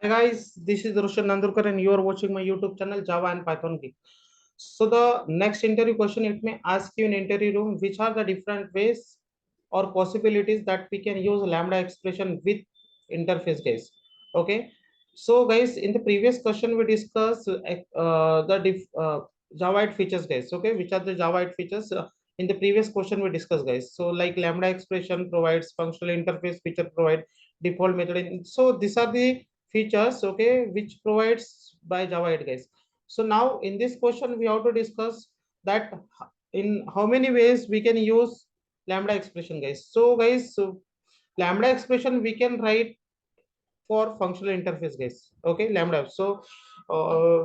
Hi guys, this is Roshan Nandurkar and you are watching my YouTube channel Java and Python Geek. So the next interview question, it may ask you in interview room which are the different ways or possibilities that we can use Lambda expression with interface guys. Okay. So guys, in the previous question we discussed Java features guys. Okay, which are the Java features? In the previous question we discussed guys. So like Lambda expression provides functional interface feature provide default method. So these are the features okay which provides by Java 8 guys. So now in this question we have to discuss that in how many ways we can use Lambda expression guys. So guys, so Lambda expression we can write for functional interface guys. Okay, Lambda. So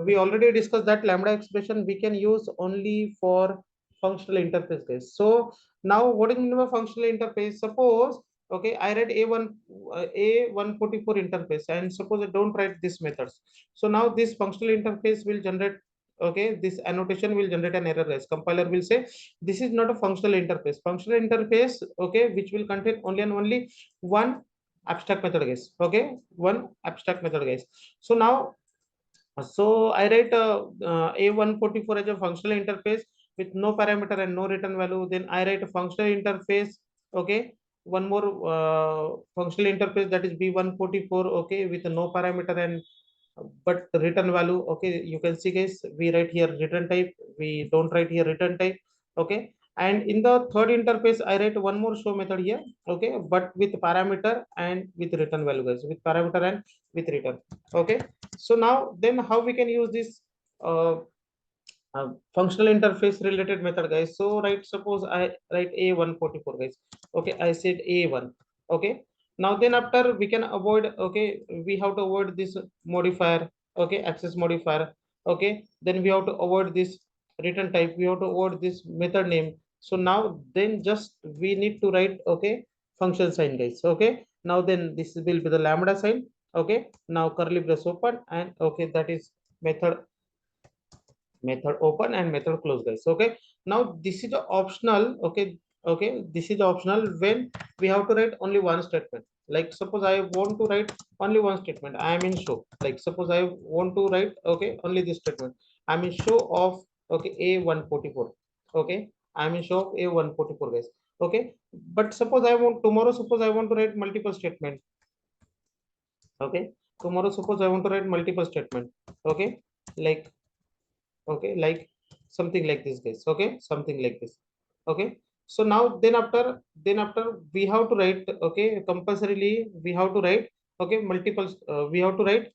we already discussed that Lambda expression we can use only for functional interface guys. So now what is mean by functional interface? Suppose okay I read a144 interface and suppose I don't write this methods. So now this functional interface will generate okay this annotation will generate an error guys. Compiler will say this is not a functional interface. Functional interface okay which will contain only and only one abstract method guys. Okay, one abstract method guys. So now so I write a144 as a functional interface with no parameter and no return value. Then I write a functional interface. Okay, one more functional interface that is b144. Okay, with no parameter and but return value. Okay, you can see guys. We write here return type. We don't write here return type. Okay, and in the third interface, I write one more show method here. Okay, but with parameter and with return value guys. With parameter and with return. Okay, so now then how we can use this uh, functional interface related method guys. So right, suppose I write a144 guys. Okay, I said a1. Okay, now then after we can avoid okay we have to avoid this modifier. Okay, access modifier. Okay, then we have to avoid this return type. We have to avoid this method name. So now then just we need to write okay function sign guys. Okay, now then this will be the lambda sign. Okay, now curly brace open and okay that is method open and method close guys. Okay, now this is optional. Okay, this is optional when we have to write only one statement. Like suppose I want to write only one statement, I am in show. Like suppose I want to write okay only this statement, I'm in show of okay a144. Okay, I'm in show of a144 guys. Okay, but suppose I want tomorrow, suppose I want to write multiple statement. Okay, tomorrow suppose I want to write multiple statement. Okay, like okay like something like this guys. Okay, something like this. Okay, so now then after we have to write okay compulsorily we have to write okay multiple we have to write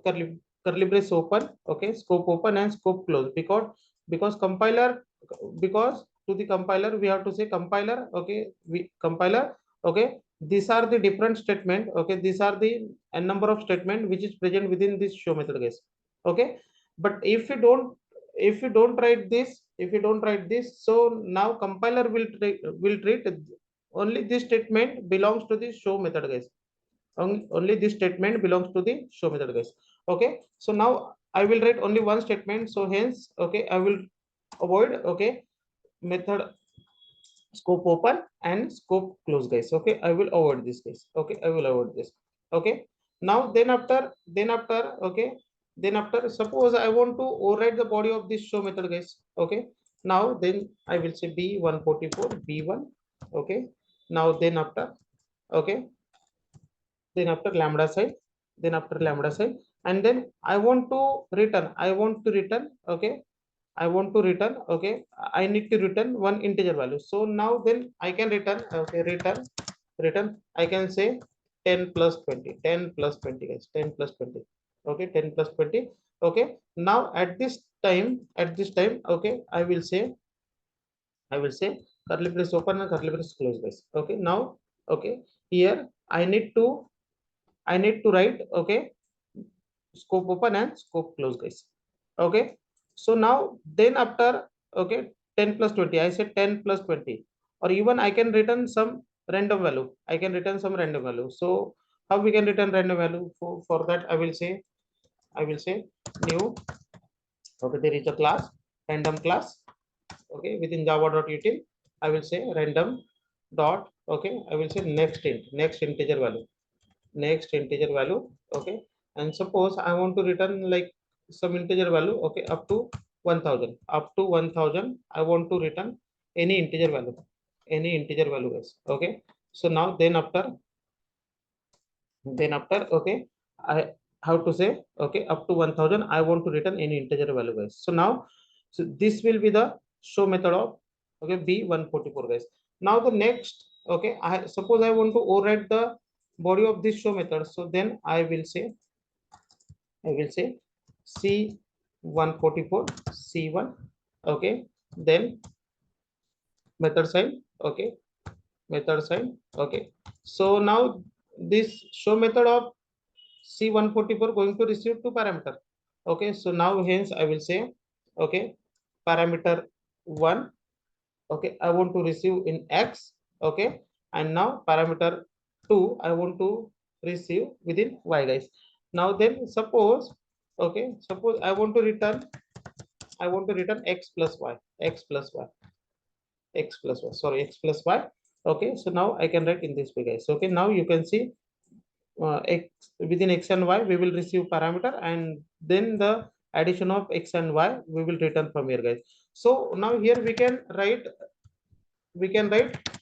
curly brace open okay scope open and scope close because compiler because to the compiler we have to say compiler okay we compiler okay these are the different statement. Okay, these are the n number of statement which is present within this show method guys. Okay, but if you don't write this, if you don't write this, so now compiler will treat only this statement belongs to the show method guys. Only this statement belongs to the show method guys. Okay, so now I will write only one statement, so hence okay I will avoid okay method scope open and scope close guys. Okay, I will avoid this guys. Okay, I will avoid this. Okay, now then after okay then after suppose I want to override the body of this show method guys. Okay, now then I will say b144 b1. Okay, now then after okay then after lambda side, then after lambda side, and then I want to return okay I want to return okay I need to return one integer value. So now then I can return okay return I can say 10 plus 20 10 plus 20 guys 10 plus 20. Okay, 10 plus 20. Okay, now at this time okay I will say curly brace open and curly brace close guys. Okay, now okay here I need to write okay scope open and scope close guys. Okay, so now then after okay 10 plus 20 I said 10 plus 20, or even I can return some random value. I can return some random value. So how we can return random value? For that I will say new okay there is a class random class. Okay, within java.util I will say random dot okay I will say next integer value. Next integer value. Okay, and suppose I want to return like some integer value, okay, up to 1000, up to 1000 I want to return any integer value, any integer value guys. Okay, so now then after, okay, I have to say, okay, up to 1000 I want to return any integer value guys. So now, so this will be the show method of, okay, b144 guys. Now the next, okay, I suppose I want to override the body of this show method, so then I will say c144 c1, okay, then method sign, okay, method sign, okay. So now this show method of c144 going to receive two parameter, okay. So now hence I will say, okay, parameter 1, okay, I want to receive in x, okay, and now parameter 2 I want to receive within y guys. Now then suppose, okay, suppose I want to return x plus y, x plus y, x plus y, sorry, x plus y. Okay, so now I can write in this way guys. Okay, now you can see, x within x and y we will receive parameter, and then the addition of x and y we will return from here guys. So now here we can write,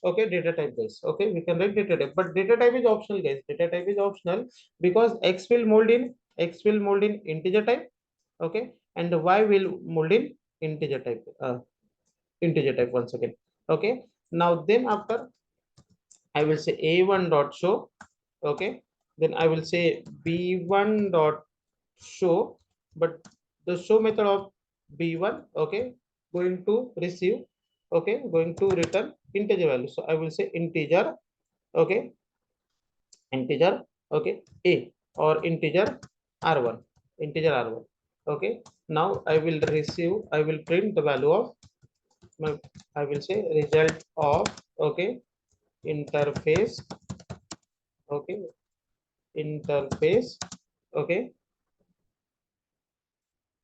okay, data type guys. Okay, we can write data type, but data type is optional guys. Data type is optional because x will mold in integer type, okay, and y will mold in integer type, integer type once again. Okay, now then after I will say a1 dot show, okay, then I will say b1 dot show, but the show method of b1, okay, going to receive, okay, going to return integer value. So I will say integer, okay, integer, okay, a, or integer r1, integer r1. Okay, now I will print the value of my, I will say result of, okay, interface, okay, interface, okay,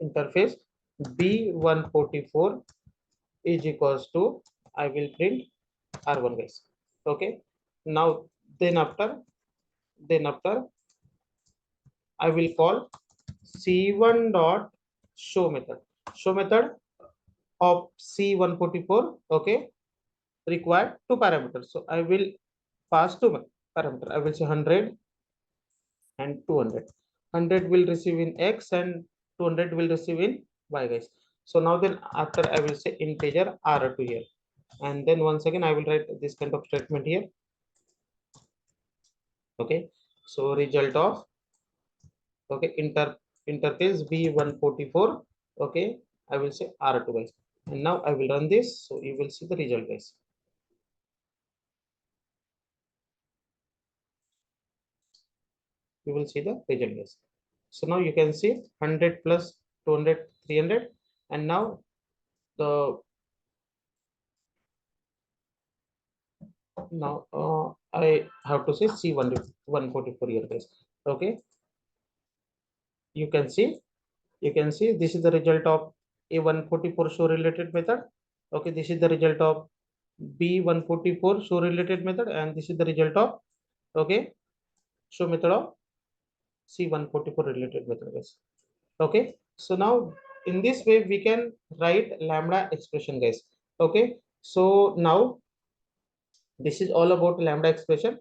interface b144 is equals to, I will print r1 guys. Okay, now then after, then after I will call c1 dot show method, show method of c144, okay, required two parameters. So I will pass two parameter, I will say 100 and 200. 100 will receive in x and 200 will receive in y guys. So now then after I will say integer r2 here, and then once again I will write this kind of statement here. Okay, so result of, okay, interface b144, okay, I will say r2 guys, and now I will run this, so you will see the result guys. You will see the result guys. So now you can see 100 plus 200 300, and now the, now I have to say c1 144 here guys. Okay, you can see, you can see this is the result of a144 show related method. Okay, this is the result of b144 show related method, and this is the result of, okay, show method of c144 related method guys. Okay, so now in this way we can write lambda expression guys. Okay, so now this is all about lambda expression.